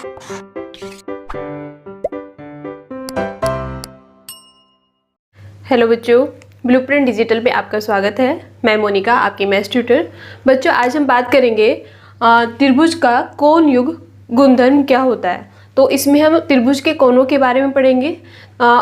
Hello बच्चों, blueprint digital पे आपका स्वागत है। मैं मोनिका, आपकी मैथ्स ट्यूटर। बच्चों, आज हम बात करेंगे त्रिभुज का कोण युग गुणधर्म क्या होता है। तो इसमें हम त्रिभुज के कोणों के बारे में पढ़ेंगे।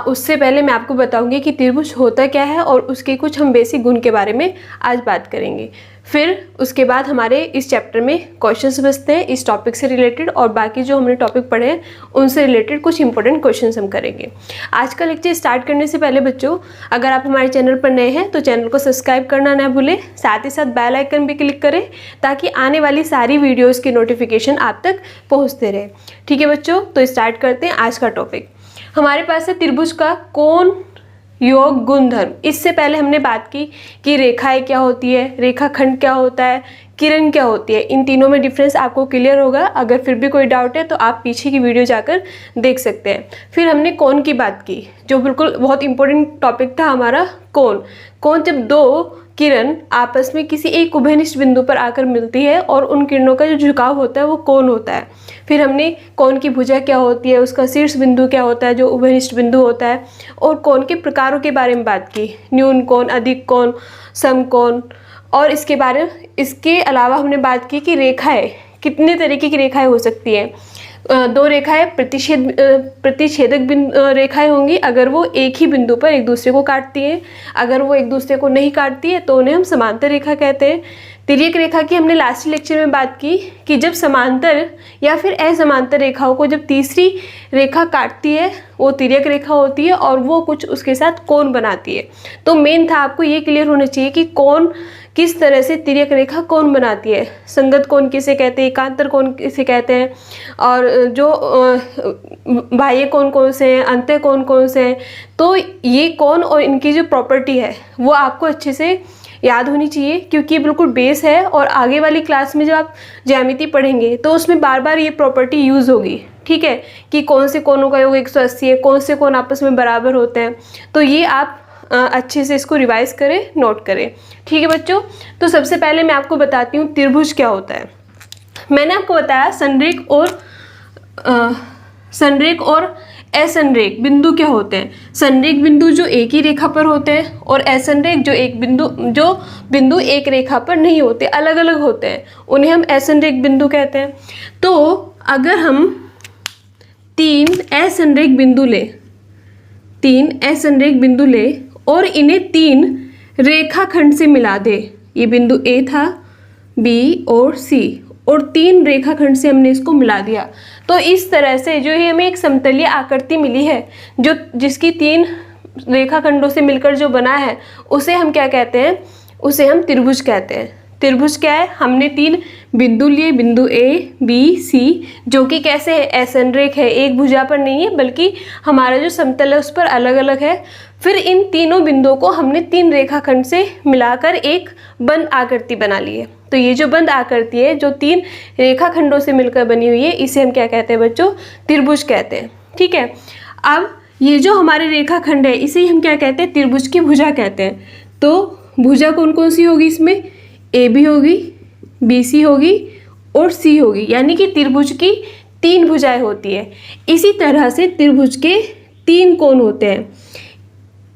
उससे पहले मैं आपको बताऊंगी कि त्रिभुज होता क्या है और उसके कुछ हम बेसिक गुण के बारे में आज बात करेंगे। फिर उसके बाद हमारे इस चैप्टर में क्वेश्चंस बचते हैं इस टॉपिक से रिलेटेड, और बाकी जो हमने टॉपिक पढ़े हैं उनसे रिलेटेड कुछ इंपॉर्टेंट क्वेश्चंस हम करेंगे। आज का लेक्चर स्टार्ट करने से पहले बच्चों, अगर आप हमारे चैनल पर नए हैं तो चैनल को सब्सक्राइब करना ना भूलें, साथ ही साथ बेल आइकन भी क्लिक करें ताकि आने वाली सारी वीडियोज़ की नोटिफिकेशन आप तक पहुँचते रहे। ठीक है बच्चों, तो स्टार्ट करते हैं आज का टॉपिक। हमारे पास है त्रिभुज का कोण योग गुणधर्म। इससे पहले हमने बात की कि रेखाएं क्या होती है, रेखाखंड क्या होता है, किरण क्या होती है। इन तीनों में डिफरेंस आपको क्लियर होगा। अगर फिर भी कोई डाउट है तो आप पीछे की वीडियो जाकर देख सकते हैं। फिर हमने कोण की बात की, जो बिल्कुल बहुत इंपॉर्टेंट टॉपिक था हमारा। कोण जब दो किरण आपस में किसी एक उभयनिष्ठ बिंदु पर आकर मिलती है और उन किरणों का जो झुकाव होता है वो कोण होता है। फिर हमने कोण की भुजा क्या होती है, उसका शीर्ष बिंदु क्या होता है जो उभयनिष्ठ बिंदु होता है, और कोण के प्रकारों के बारे में बात की, न्यून कोण, अधिक कोण, समकोण। और इसके अलावा हमने बात की कि रेखाएं कितने तरीके की रेखाएं हो सकती हैं। दो रेखाएं प्रतिच्छेदक रेखाएं होंगी अगर वो एक ही बिंदु पर एक दूसरे को काटती हैं। अगर वो एक दूसरे को नहीं काटती है तो उन्हें हम समांतर रेखा कहते हैं। तिर्यक रेखा की हमने लास्ट लेक्चर में बात की कि जब समांतर या फिर असमांतर रेखाओं को जब तीसरी रेखा काटती है वो तिर्यक रेखा होती है और वो कुछ उसके साथ कोण बनाती है। तो मेन था आपको ये क्लियर होना चाहिए कि कोण किस तरह से तिर्यक रेखा कोण बनाती है। संगत कोण किसे कहते हैं, एकांतर कोण किसे कहते हैं, और जो बाह्य कोण कौन से हैं, अंतः कोण कौन से हैं। तो ये कोण और इनकी जो प्रॉपर्टी है वो आपको अच्छे से याद होनी चाहिए, क्योंकि ये बिल्कुल बेस है। और आगे वाली क्लास में जब आप ज्यामिति पढ़ेंगे तो उसमें बार बार ये प्रॉपर्टी यूज़ होगी। ठीक है, कि कौन से कोणों का योग 180 है, कौन से कोण आपस में बराबर होते हैं। तो ये आप अच्छे से इसको रिवाइज करें, नोट करें। ठीक है बच्चों, तो सबसे पहले मैं आपको बताती हूँ त्रिभुज क्या होता है। मैंने आपको बताया संरेख और असंरेख बिंदु क्या होते हैं। संरेख बिंदु जो एक ही रेखा पर होते हैं, और असंरेख जो बिंदु एक रेखा पर नहीं होते, अलग अलग होते हैं, उन्हें हम असंरेख बिंदु कहते हैं। तो अगर हम तीन असंरेख बिंदु ले और इन्हें तीन रेखाखंड से मिला दे, ये बिंदु ए था, बी और सी, और तीन रेखाखंड से हमने इसको मिला दिया, तो इस तरह से जो ये हमें एक समतलीय आकृति मिली है, जो जिसकी तीन रेखाखंडों से मिलकर जो बना है, उसे हम क्या कहते हैं, उसे हम त्रिभुज कहते हैं। त्रिभुज क्या है, हमने तीन बिंदु लिए, बिंदु ए, बी, सी, जो कि कैसे है, असंरेख है, एक भुजा पर नहीं है, बल्कि हमारा जो समतल है उस पर अलग अलग है। फिर इन तीनों बिंदुओं को हमने तीन रेखाखंड से मिलाकर एक बंद आकृति बना ली है। तो ये जो बंद आकृति है, जो तीन रेखाखंडों से मिलकर बनी हुई है, इसे हम क्या कहते हैं बच्चों, त्रिभुज कहते हैं। ठीक है, अब ये जो हमारे रेखाखंड है इसे हम क्या कहते हैं, त्रिभुज की भुजा कहते हैं। तो भुजा कौन कौन सी होगी इसमें, ए बी होगी, बी सी होगी और सी होगी, यानी कि त्रिभुज की तीन भुजाएं होती है। इसी तरह से त्रिभुज के तीन कोण होते हैं,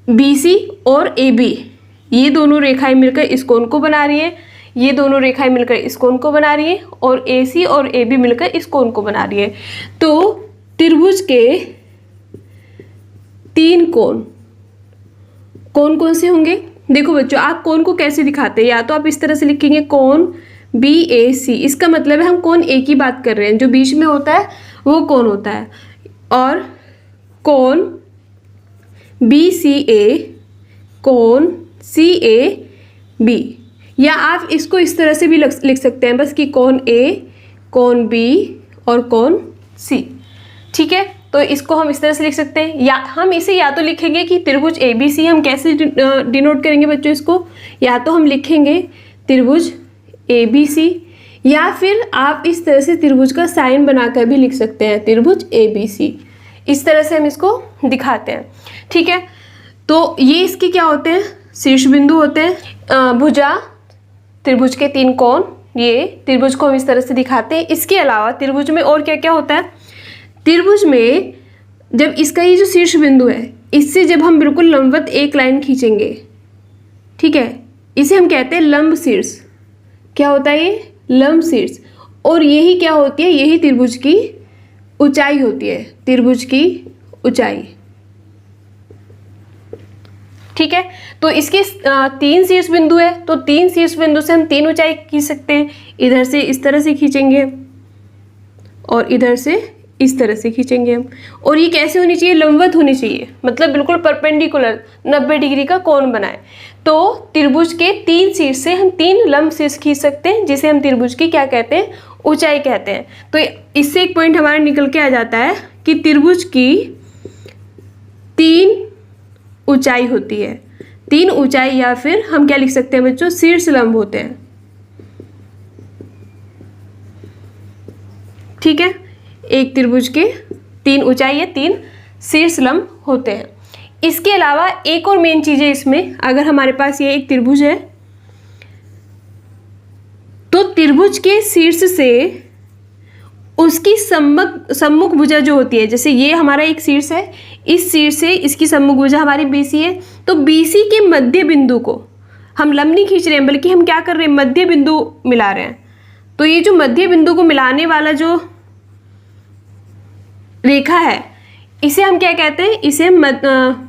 बी सी और ए बी। ये दोनों रेखाएं मिलकर इस कोण को बना रही है, ये दोनों रेखाएं मिलकर इस कोण को बना रही है, और ए सी और ए बी मिलकर इस कोण को बना रही है। तो त्रिभुज के तीन कोण कौन कौन से होंगे। देखो बच्चों, आप कोण को कैसे दिखाते हैं, या तो आप इस तरह से लिखेंगे कोण बी ए सी, इसका मतलब है हम कोण ए की बात कर रहे हैं, जो बीच में होता है वो कोण होता है। और कोण बी सी ए, कोण सी ए बी, या आप इसको इस तरह से भी लिख सकते हैं बस कि कोण ए, कोण बी और कोण सी। ठीक है, तो इसको हम इस तरह से लिख सकते हैं, या हम इसे या तो लिखेंगे कि त्रिभुज ए बी सी, हम कैसे डिनोट करेंगे बच्चों इसको, या तो हम लिखेंगे त्रिभुज ए बी सी, या फिर आप इस तरह से त्रिभुज का साइन बनाकर भी लिख सकते हैं, त्रिभुज ए बी सी। इस तरह से हम इसको दिखाते हैं। ठीक है, तो ये इसके क्या होते हैं, शीर्ष बिंदु होते हैं। भुजा, त्रिभुज के तीन कोण, ये त्रिभुज को हम इस तरह से दिखाते हैं। इसके अलावा त्रिभुज में और क्या क्या होता है, त्रिभुज में जब इसका ये जो शीर्ष बिंदु है, इससे जब हम बिल्कुल लंबवत एक लाइन खींचेंगे, ठीक है, इसे हम कहते हैं लंब शीर्ष। क्या होता है ये? लंब शीर्ष। और यही क्या होती है? यही त्रिभुज की ऊंचाई होती है, त्रिभुज की ऊंचाई। ठीक है, तो इसके 3 शीर्ष बिंदु है, तो 3 शीर्ष बिंदु से हम 3 ऊंचाई खींच सकते हैं। इधर से इस तरह से खींचेंगे और इधर से इस तरह से खींचेंगे हम। और ये कैसे होनी चाहिए? लंबवत होनी चाहिए, मतलब बिल्कुल परपेंडिकुलर, 90 डिग्री का कोण बनाए। तो त्रिभुज के 3 शीर्ष से हम 3 लंब शीर्ष खींच सकते हैं, जिसे हम त्रिभुज की क्या कहते हैं? ऊंचाई कहते हैं। तो इससे एक पॉइंट हमारा निकल के आ जाता है कि त्रिभुज की 3 ऊंचाई होती है। 3 ऊंचाई, या फिर हम क्या लिख सकते हैं बच्चों? शीर्ष लंब होते हैं। ठीक है, एक त्रिभुज के 3 ऊंचाई या 3 शीर्ष लंब होते हैं। इसके अलावा एक और मेन चीज है इसमें, अगर हमारे पास ये एक त्रिभुज है तो त्रिभुज के शीर्ष से उसकी सम्मुख भुजा जो होती है, जैसे ये हमारा एक शीर्ष है, इस शीर्ष से इसकी सम्मुख भुजा हमारी BC है, तो BC के मध्य बिंदु को हम लंब नहीं खींच रहे हैं, बल्कि हम क्या कर रहे हैं? मध्य बिंदु मिला रहे हैं। तो ये जो मध्य बिंदु को मिलाने वाला जो रेखा है, इसे हम क्या कहते हैं? इसे हम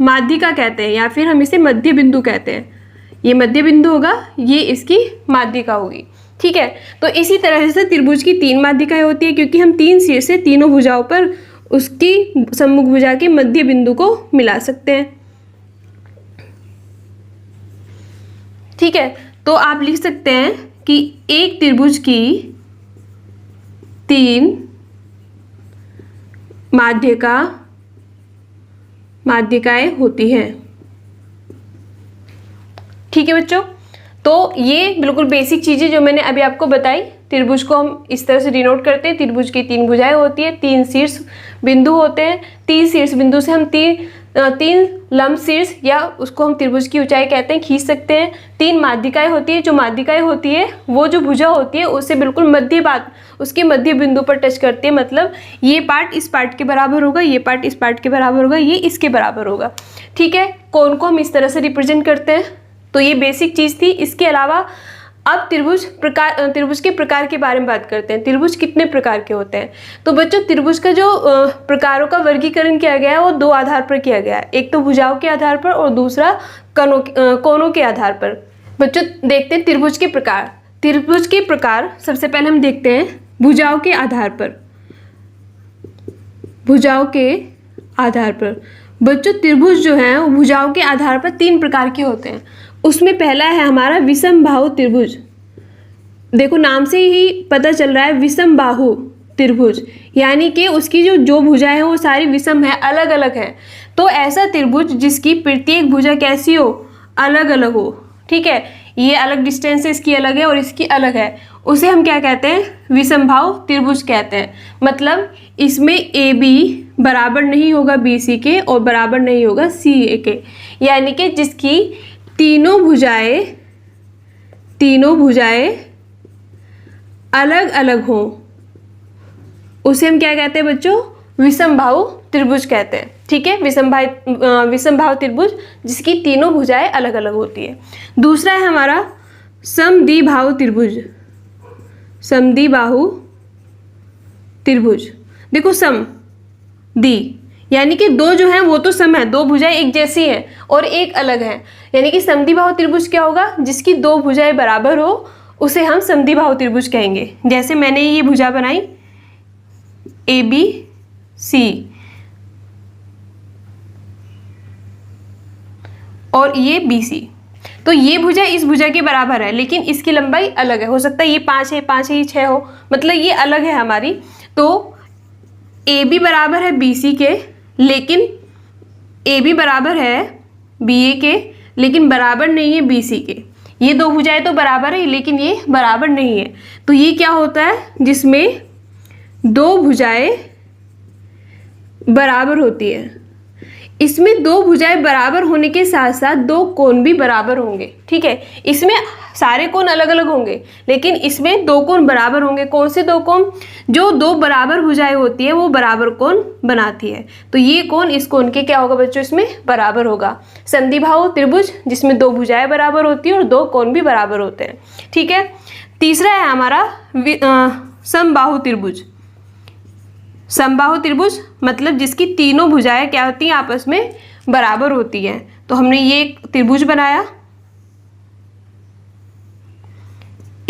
माध्यिका कहते हैं, या फिर हम इसे मध्य बिंदु कहते हैं। ये मध्य बिंदु होगा, ये इसकी माध्यिका होगी। ठीक है, तो इसी तरह से त्रिभुज की 3 माध्यिकाएं होती है, क्योंकि हम 3 शीर्ष से तीनों भुजाओं पर उसकी सम्मुख भुजा के मध्य बिंदु को मिला सकते हैं। ठीक है, तो आप लिख सकते हैं कि एक त्रिभुज की 3 माध्यिकाएं होती हैं। ठीक है बच्चों, तो ये बिल्कुल बेसिक चीजें जो मैंने अभी आपको बताई। त्रिभुज को हम इस तरह से डिनोट करते हैं, त्रिभुज की 3 भुजाएं होती है, 3 शीर्ष बिंदु होते हैं, 3 शीर्ष बिंदु से हम 3 लंब शीर्ष, या उसको हम त्रिभुज की ऊंचाई कहते हैं, खींच सकते हैं। 3 माध्यिकाएं होती है, जो माध्यिकाएं होती है वो जो भुजा होती है उससे बिल्कुल उसके मध्य बिंदु पर टच करती है, मतलब ये पार्ट इस पार्ट के बराबर होगा, ये पार्ट इस पार्ट के बराबर होगा, ये इसके बराबर होगा। ठीक है, कोण को हम इस तरह से रिप्रेजेंट करते हैं। तो ये बेसिक चीज थी। इसके अलावा अब त्रिभुज के प्रकार के बारे में बात करते हैं। त्रिभुज कितने प्रकार के होते हैं? तो बच्चों, त्रिभुज का जो प्रकारों का वर्गीकरण किया गया है वो 2 आधार पर किया गया है। एक तो भुजाओं के आधार पर और दूसरा कोणों के आधार पर। बच्चों देखते हैं त्रिभुज के प्रकार। त्रिभुज के प्रकार सबसे पहले हम देखते हैं भुजाओं के आधार पर। भुजाओं के आधार पर बच्चों, त्रिभुज जो है वो भुजाओं के आधार पर 3 प्रकार के होते हैं। उसमें पहला है हमारा विषम बाहु त्रिभुज। देखो नाम से ही पता चल रहा है विषम बाहु त्रिभुज, यानी कि उसकी जो भुजाएं हैं वो सारी विषम है, अलग अलग है। तो ऐसा त्रिभुज जिसकी प्रत्येक भुजा कैसी हो? अलग अलग हो। ठीक है, ये अलग डिस्टेंस है, इसकी अलग है और इसकी अलग है, उसे हम क्या कहते हैं? विषमबाहु त्रिभुज कहते हैं। मतलब इसमें AB बराबर नहीं होगा BC के और बराबर नहीं होगा CA के, यानी कि जिसकी तीनों भुजाएं अलग अलग हो, उसे हम क्या कहते हैं बच्चों? विषमबाहु त्रिभुज कहते हैं। ठीक है, विषमबाहु त्रिभुज जिसकी तीनों भुजाएं अलग अलग होती है। दूसरा है हमारा समद्विबाहु त्रिभुज। समद्विबाहु त्रिभुज, देखो सम दी यानी कि 2 जो हैं वो तो सम है, 2 भुजाएं एक जैसी हैं और एक अलग है, यानी कि समद्विबाहु त्रिभुज क्या होगा? जिसकी 2 भुजाएं बराबर हो उसे हम समद्विबाहु त्रिभुज कहेंगे। जैसे मैंने ये भुजा बनाई ABC और ये BC, तो ये भुजा इस भुजा के बराबर है, लेकिन इसकी लंबाई अलग है। हो सकता है ये 5 है, 5 है, ये 6 हो, मतलब ये अलग है हमारी। तो AB बराबर है BC के, लेकिन AB बराबर है BA के, लेकिन बराबर नहीं है BC के। ये 2 भुजाएं तो बराबर है, लेकिन ये बराबर नहीं है। तो ये क्या होता है? जिसमें 2 भुजाएं बराबर होती है। इसमें दो भुजाएं बराबर होने के साथ साथ दो कोण भी बराबर होंगे। ठीक है, इसमें सारे कोण अलग अलग होंगे लेकिन इसमें दो कोण बराबर होंगे। कौन से दो कोण? जो दो बराबर भुजाएं होती है वो बराबर कोण बनाती है। तो ये कोण इस कोण के क्या होगा बच्चों? इसमें बराबर होगा। समद्विबाहु त्रिभुज जिसमें दो भुजाएं बराबर होती है और दो कोण भी बराबर होते हैं। ठीक है, तीसरा है हमारा समबाहु त्रिभुज। समबाहु त्रिभुज मतलब जिसकी तीनों भुजाएं क्या होती हैं? आपस में बराबर होती हैं। तो हमने ये एक त्रिभुज बनाया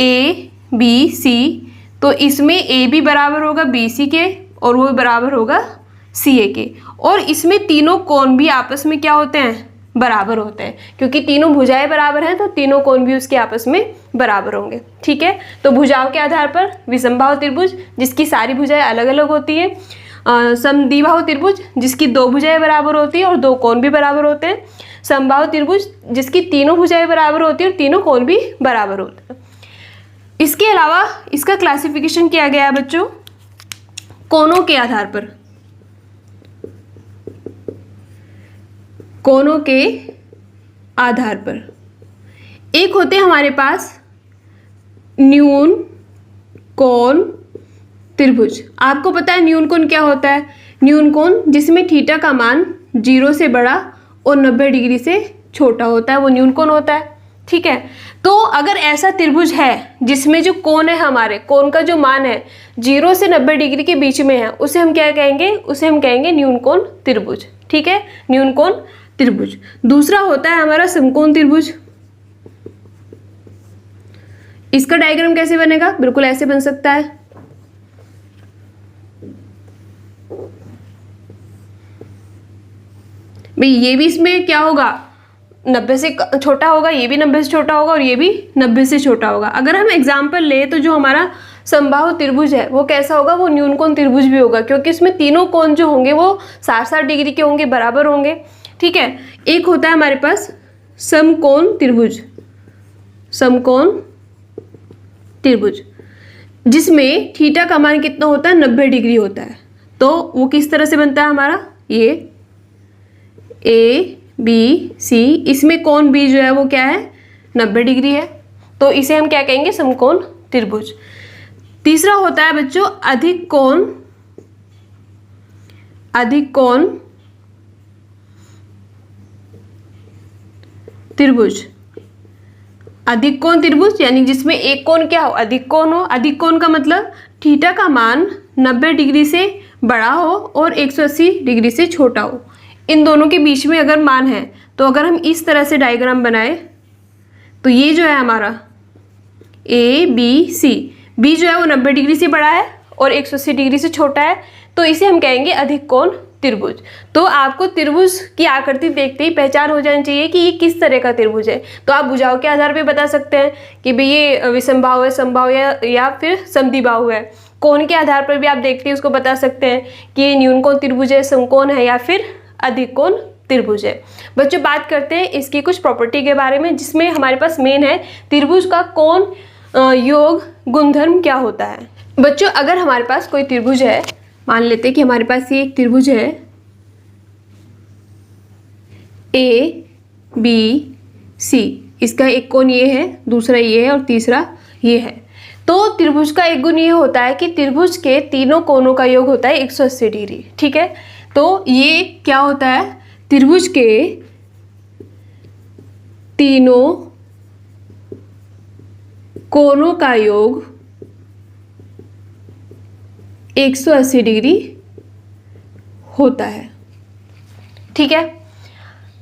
ए बी सी, तो इसमें ए भी बराबर होगा बी सी के और वो बराबर होगा सी ए के, और इसमें तीनों कोण भी आपस में क्या होते हैं? बराबर होते हैं। क्योंकि तीनों भुजाएं बराबर हैं तो तीनों कोण भी उसके आपस में बराबर होंगे। ठीक है, तो भुजाओं के आधार पर विषमबाहु त्रिभुज जिसकी सारी भुजाएं अलग अलग होती है, समद्विबाहु त्रिभुज जिसकी दो भुजाएं बराबर होती है और दो कोण भी बराबर होते हैं, समबाहु त्रिभुज जिसकी तीनों भुजाएं बराबर होती है और तीनों कोण भी बराबर होते हैं। इसके अलावा इसका क्लासिफिकेशन किया गया है बच्चों कोणों के आधार पर। कोणों के आधार पर एक होते हैं हमारे पास न्यून कोण त्रिभुज। आपको पता है न्यून कोण क्या होता है? न्यून कोण जिसमें थीटा का मान 0 से बड़ा और 90 डिग्री से छोटा होता है वो न्यून कोण होता है। ठीक है, तो अगर ऐसा त्रिभुज है जिसमें जो कोण है, हमारे कोण का जो मान है 0 से 90 डिग्री के बीच में है, उसे हम क्या कहेंगे? उसे हम कहेंगे न्यून कोण त्रिभुज। ठीक है, न्यून कोण त्रिभुज। दूसरा होता है हमारा समकोण त्रिभुज। इसका डायग्राम कैसे बनेगा? बिल्कुल ऐसे बन सकता है। भाई ये भी इसमें क्या होगा? 90 से छोटा होगा, ये भी 90 से छोटा होगा और ये भी 90 से छोटा होगा। अगर हम एग्जाम्पल ले तो जो हमारा समबाहु त्रिभुज है वो कैसा होगा? वो न्यून कोण त्रिभुज भी होगा क्योंकि इसमें तीनों कोण जो होंगे वो 60-60 डिग्री के होंगे, बराबर होंगे। ठीक है, एक होता है हमारे पास समकोण त्रिभुज। समकोण त्रिभुज जिसमें थीटा का मान कितना होता है? 90 डिग्री होता है। तो वो किस तरह से बनता है हमारा? ये ए बी सी, इसमें कोण बी जो है वो क्या है? 90 डिग्री है। तो इसे हम क्या कहेंगे? समकोण त्रिभुज। तीसरा होता है बच्चों अधिक कोण त्रिभुज। अधिक कोण त्रिभुज यानी जिसमें एक कोण क्या हो? अधिक कोण हो। अधिक कोण का मतलब थीटा का मान 90 डिग्री से बड़ा हो और 180 डिग्री से छोटा हो। इन दोनों के बीच में अगर मान है तो अगर हम इस तरह से डायग्राम बनाए तो ये जो है हमारा ए बी सी, बी जो है वो 90 डिग्री से बड़ा है और 180 डिग्री से छोटा है, तो इसे हम कहेंगे अधिक कोण त्रिभुज। तो आपको त्रिभुज की आकृति देखते ही पहचान हो जानी चाहिए कि ये किस तरह का त्रिभुज है। तो आप भुजाओं के आधार पे बता सकते हैं कि भाई ये विषमबाहु है, समबाहु या फिर समद्विबाहु है। कोण के आधार पर भी आप देखते हैं उसको बता सकते हैं कि ये न्यून कोण त्रिभुज है, समकोण है या फिर अधिक कोण त्रिभुज है। बच्चों बात करते हैं इसकी कुछ प्रॉपर्टी के बारे में जिसमें हमारे पास मेन है त्रिभुज का कोण योग गुणधर्म क्या होता है। बच्चों अगर हमारे पास कोई त्रिभुज है, मान लेते हैं कि हमारे पास ये एक त्रिभुज है ए बी सी, इसका एक कोण ये है, दूसरा ये है और तीसरा ये है। तो त्रिभुज का एक गुण ये होता है कि त्रिभुज के तीनों कोणों का योग होता है 180 डिग्री। ठीक है, तो ये क्या होता है? त्रिभुज के तीनों कोणों का योग 180 डिग्री होता है। ठीक है,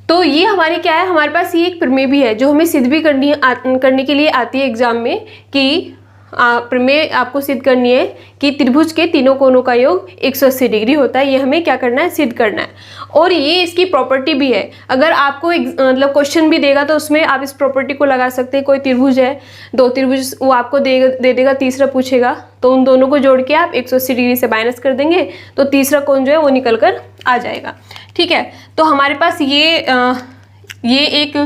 तो ये हमारी क्या है? हमारे पास ये एक प्रमेय भी है जो हमें सिद्ध भी करने के लिए आती है एग्जाम में कि प्रमेय आपको सिद्ध करनी है कि त्रिभुज के तीनों कोणों का योग 180 डिग्री होता है। ये हमें क्या करना है? सिद्ध करना है। और ये इसकी प्रॉपर्टी भी है। अगर आपको मतलब क्वेश्चन भी देगा तो उसमें आप इस प्रॉपर्टी को लगा सकते हैं। कोई त्रिभुज है, दो त्रिभुज वो आपको दे देगा, तीसरा पूछेगा तो उन दोनों को जोड़ के आप 180 डिग्री से माइनस कर देंगे तो तीसरा कोण जो है वो निकल कर आ जाएगा। ठीक है, तो हमारे पास ये एक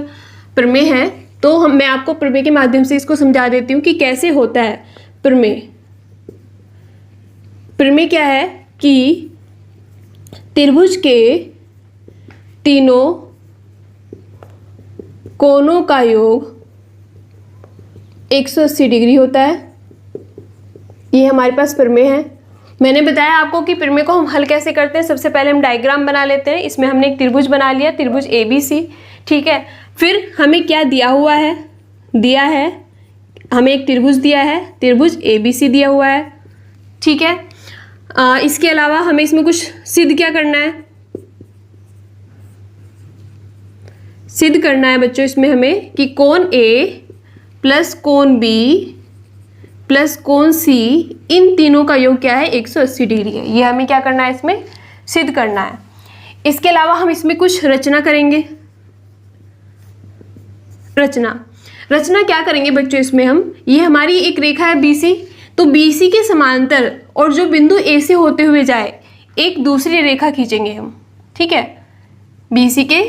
प्रमेय है। तो मैं आपको प्रमेय के माध्यम से इसको समझा देती हूँ कि कैसे होता है प्रमेय। प्रमेय क्या है कि त्रिभुज के तीनों कोनों का योग 180 डिग्री होता है। ये हमारे पास प्रमेय है। मैंने बताया आपको कि प्रमेय को हम हल कैसे करते हैं। सबसे पहले हम डायग्राम बना लेते हैं। इसमें हमने एक त्रिभुज बना लिया, त्रिभुज ABC, ठीक है। फिर हमें क्या दिया हुआ है, हमें एक त्रिभुज दिया है, त्रिभुज ABC दिया हुआ है, ठीक है। इसके अलावा हमें इसमें कुछ सिद्ध क्या करना है, सिद्ध करना है बच्चों इसमें हमें कि कोण A प्लस कोण B प्लस कोण C, इन तीनों का योग क्या है, 180 डिग्री है। ये हमें क्या करना है, इसमें सिद्ध करना है। इसके अलावा हम इसमें कुछ रचना करेंगे। रचना क्या करेंगे बच्चों इसमें हम, ये हमारी एक रेखा है BC, तो BC के समांतर और जो बिंदु A से होते हुए जाए एक दूसरी रेखा खींचेंगे हम, ठीक है। BC के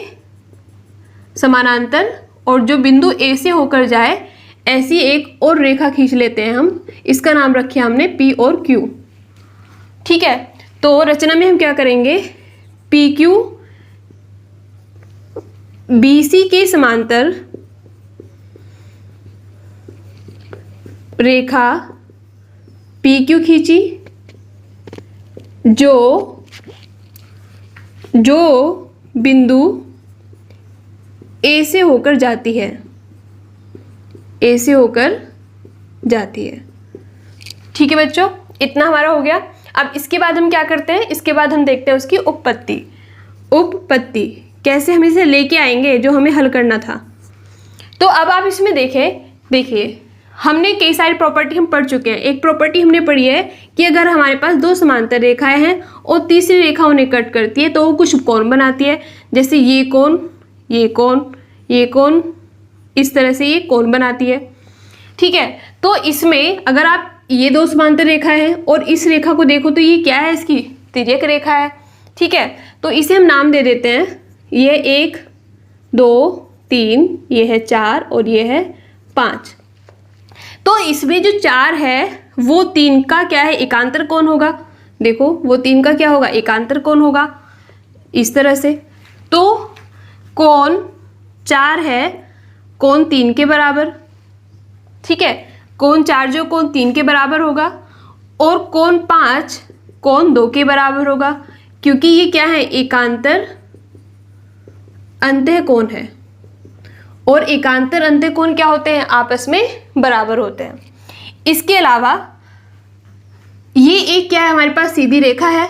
समानांतर और जो बिंदु A से होकर जाए ऐसी एक और रेखा खींच लेते हैं हम। इसका नाम रखिए हमने P और Q, ठीक है। तो रचना में हम क्या करेंगे, PQ BC के समांतर रेखा PQ खींची जो बिंदु A से होकर जाती है, A से होकर जाती है, ठीक है बच्चों। इतना हमारा हो गया। अब इसके बाद हम क्या करते हैं, इसके बाद हम देखते हैं उसकी उपपत्ति कैसे हम इसे लेके आएंगे जो हमें हल करना था। तो अब आप इसमें देखिए हमने कई सारी प्रॉपर्टी हम पढ़ चुके हैं। एक प्रॉपर्टी हमने पढ़ी है कि अगर हमारे पास दो समांतर रेखाएं हैं और तीसरी रेखा उन्हें कट करती है तो वो कुछ कोण बनाती है, जैसे ये कोण, ये कोण, ये कोण, इस तरह से ये कोण बनाती है, ठीक है। तो इसमें अगर आप ये दो समांतर रेखा है और इस रेखा को देखो तो ये क्या है, इसकी तिर्यक रेखा है, ठीक है। तो इसे हम नाम दे देते हैं, ये 1 2 3, ये है 4 और ये है 5। तो इसमें जो 4 है वो 3 का क्या है, एकांतर कोण होगा। देखो वो 3 का क्या होगा, एकांतर कोण होगा, इस तरह से। तो कोण 4 है कोण 3 के बराबर, ठीक है। कोण 4 जो कोण 3 के बराबर होगा और कोण 5 कोण 2 के बराबर होगा, क्योंकि ये क्या है, एकांतर अंतःकोण है। और एकांतर अंतःकोण क्या होते हैं, आपस में बराबर होते हैं। इसके अलावा ये एक क्या है, हमारे पास सीधी रेखा है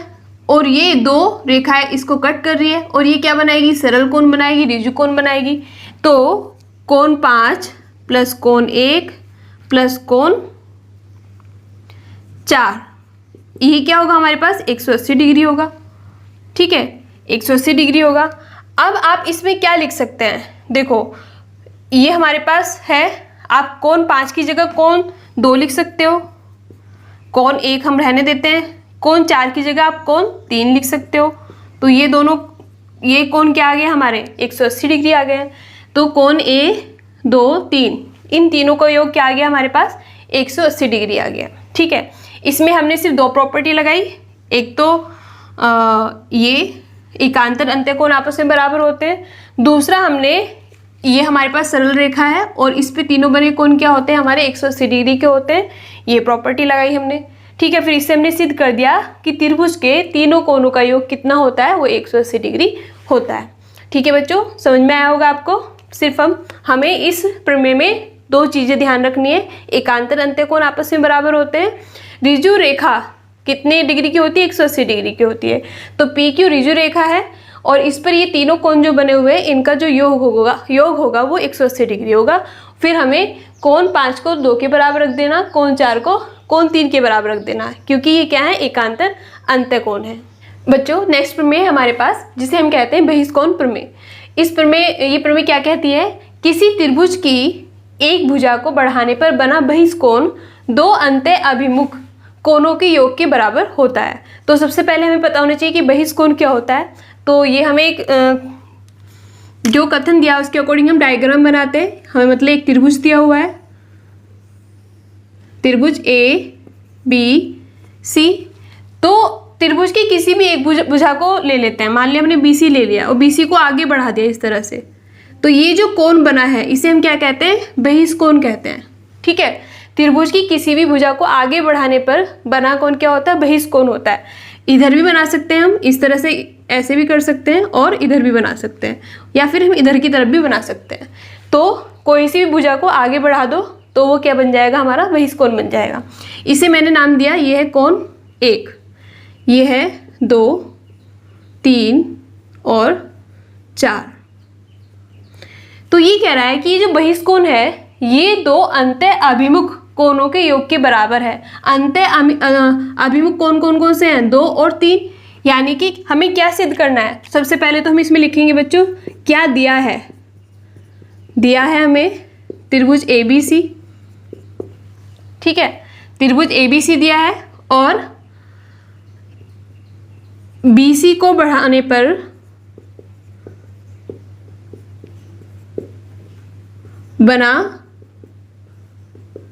और ये दो रेखाएं इसको कट कर रही है और ये क्या बनाएगी, सरल कोण बनाएगी, ऋजु कोण बनाएगी। तो कोण 5 प्लस कोण 1 प्लस कोण 4, ये क्या होगा हमारे पास, 180 डिग्री होगा, ठीक है, 180 डिग्री होगा। अब आप इसमें क्या लिख सकते हैं, देखो ये हमारे पास है, आप कोण 5 की जगह कोण 2 लिख सकते हो, कोण 1 हम रहने देते हैं, कोण 4 की जगह आप कोण 3 लिख सकते हो। तो ये दोनों, ये कोण क्या आ गए हमारे, 180 डिग्री आ गए। तो कोण A 2 3, इन तीनों का योग क्या आ गया हमारे पास, 180 डिग्री आ गया, ठीक है। इसमें हमने सिर्फ दो प्रॉपर्टी लगाई, एक तो ये एकांतर अंतःकोण आपस में बराबर होते हैं, दूसरा हमने ये हमारे पास सरल रेखा है और इस पे तीनों बने कोण क्या होते हैं हमारे, 180 डिग्री के होते हैं, ये प्रॉपर्टी लगाई हमने, ठीक है। फिर इससे हमने सिद्ध कर दिया कि त्रिभुज के तीनों कोणों का योग कितना होता है, वो 180 डिग्री होता है, ठीक है बच्चों। समझ में आया होगा आपको। सिर्फ हमें इस प्रमेय में दो चीजें ध्यान रखनी है, एकांतर अंतःकोण आपस में बराबर होते हैं, ऋजु रेखा कितने डिग्री की होती है, 180 डिग्री की होती है। तो PQ ऋजु रेखा है और इस पर ये तीनों कोण जो बने हुए हैं इनका जो योग होगा वो 180 डिग्री होगा। फिर हमें कोण 5 को 2 के बराबर रख देना, कोण 4 को कोण 3 के बराबर रख देना, क्योंकि ये क्या है, एकांतर अंतःकोण है। बच्चों नेक्स्ट प्रमेय है हमारे पास जिसे हम कहते हैं बहिष्कोण प्रमेय। ये प्रमेय क्या कहती है, किसी त्रिभुज की एक भुजा को बढ़ाने पर बना बहिष्कोण दो अंतः अभिमुख कोणों के योग के बराबर होता है। तो सबसे पहले हमें पता होना चाहिए कि बहिष्कोण क्या होता है। तो ये हमें एक जो कथन दिया उसके अकॉर्डिंग हम डायग्राम बनाते हैं। हमें मतलब एक त्रिभुज दिया हुआ है, त्रिभुज A B C। तो त्रिभुज की किसी भी एक भुजा को ले लेते हैं। मान लिया हमने BC ले लिया और BC को आगे बढ़ा दिया इस तरह से, तो ये जो कोण बना है इसे हम क्या कहते हैं? बहिष्कोण कहते हैं। ठीक है, त्रिभुज की किसी भी भुजा को आगे बढ़ाने पर बना कोण क्या होता है? बहिष्कोण होता है। इधर भी बना सकते हैं हम, इस तरह से ऐसे भी कर सकते हैं और इधर भी बना सकते हैं, या फिर हम इधर की तरफ भी बना सकते हैं। तो कोई सी भी भुजा को आगे बढ़ा दो तो वो क्या बन जाएगा? हमारा बहिष्कोण बन जाएगा। इसे मैंने नाम दिया, ये है कोण 1, ये है 2, 3 और 4। तो ये कह रहा है कि ये जो बहिष्कोण है ये दो अंतः अभिमुख कोणों के योग के बराबर है। अंतः अभिमुख कोण कौन कौन से हैं? 2 और 3। यानी कि हमें क्या सिद्ध करना है? सबसे पहले तो हम इसमें लिखेंगे बच्चों क्या दिया है। दिया है हमें त्रिभुज ABC। ठीक है, त्रिभुज ABC दिया है और BC को बढ़ाने पर बना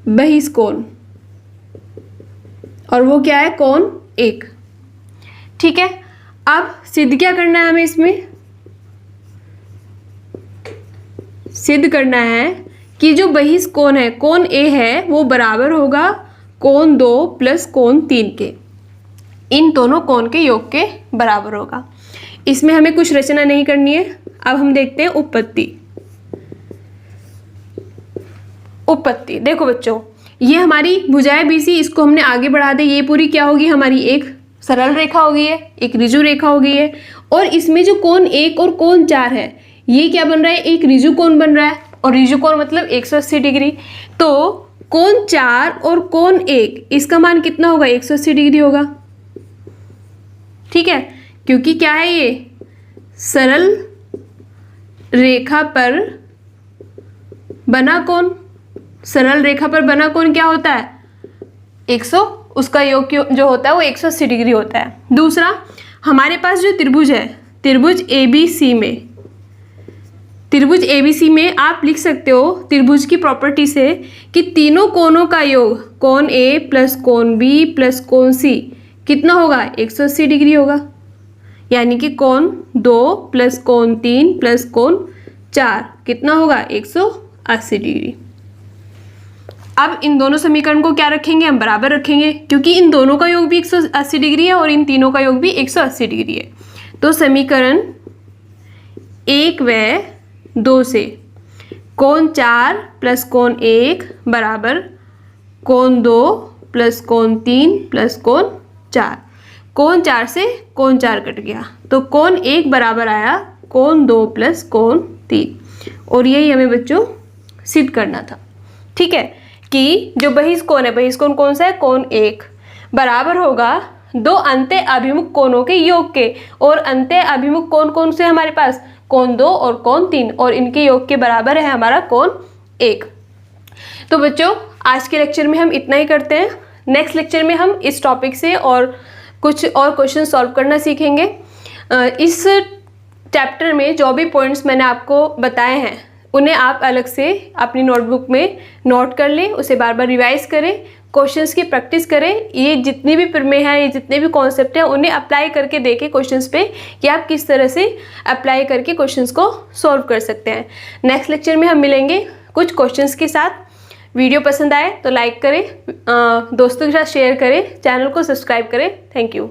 बहिष्कोण, और वो क्या है? कोण 1। ठीक है, अब सिद्ध क्या करना है हमें? इसमें सिद्ध करना है कि जो बहिष्कोण है कोण A है वो बराबर होगा कोण 2 प्लस कोण 3 के। इन दोनों कोण के योग के बराबर होगा। इसमें हमें कुछ रचना नहीं करनी है। अब हम देखते हैं उत्पत्ति। उत्पत्ति देखो बच्चों, ये हमारी भुजाएं BC, इसको हमने आगे बढ़ा दे, ये पूरी क्या होगी? हमारी एक सरल रेखा हो गई है, एक ऋजु रेखा हो गई है। और इसमें जो कोण 1 और कोण 4 है ये क्या बन रहा है? एक ऋजु कोण बन रहा है, और ऋजु कोण मतलब 180 डिग्री। तो कोण 4 और कोण 1 इसका मान कितना होगा? 180 डिग्री होगा। ठीक है, क्योंकि क्या है? ये सरल रेखा पर बना कोण, सरल रेखा पर बना कोण क्या होता है? 100, उसका योग जो होता है वो 180 डिग्री होता है। दूसरा, हमारे पास जो त्रिभुज है त्रिभुज ABC में, त्रिभुज ABC में आप लिख सकते हो त्रिभुज की प्रॉपर्टी से कि तीनों कोणों का योग कोण A प्लस कोण B प्लस कोण C कितना होगा? 180 डिग्री होगा। यानी कि कोण 2 प्लस कोण 3 प्लस कोण 4 कितना होगा? 180 डिग्री। अब इन दोनों समीकरण को क्या रखेंगे? हम बराबर रखेंगे, क्योंकि इन दोनों का योग भी 180 डिग्री है और इन तीनों का योग भी 180 डिग्री है। तो समीकरण 1 व 2 से कोण 4 प्लस कोण 1 बराबर कोण 2 प्लस कोण 3 प्लस कोण 4। कोण 4 से कोण 4 कट गया, तो कोण 1 बराबर आया कोण 2 प्लस कोण 3। और यही हमें बच्चों सिद्ध करना था। ठीक है, कि जो बहिष्कोण है, बहिष्कोण कौन सा है? कोण 1 बराबर होगा दो अंतः अभिमुख कोणों के योग के। और अंतः अभिमुख कोण कौन से हमारे पास? कोण 2 और कोण 3, और इनके योग के बराबर है हमारा कोण 1। तो बच्चों आज के लेक्चर में हम इतना ही करते हैं। नेक्स्ट लेक्चर में हम इस टॉपिक से और कुछ और क्वेश्चन सॉल्व करना सीखेंगे। इस चैप्टर में जो भी पॉइंट्स मैंने आपको बताए हैं उन्हें आप अलग से अपनी नोटबुक में नोट कर लें, उसे बार बार रिवाइज करें, क्वेश्चंस की प्रैक्टिस करें। ये जितनी भी प्रमेय है, ये जितने भी कॉन्सेप्ट हैं उन्हें अप्लाई करके देखें क्वेश्चंस पे कि आप किस तरह से अप्लाई करके क्वेश्चंस को सॉल्व कर सकते हैं। नेक्स्ट लेक्चर में हम मिलेंगे कुछ क्वेश्चंस के साथ। वीडियो पसंद आए तो लाइक करें, दोस्तों के साथ शेयर करें, चैनल को सब्सक्राइब करें। Thank you.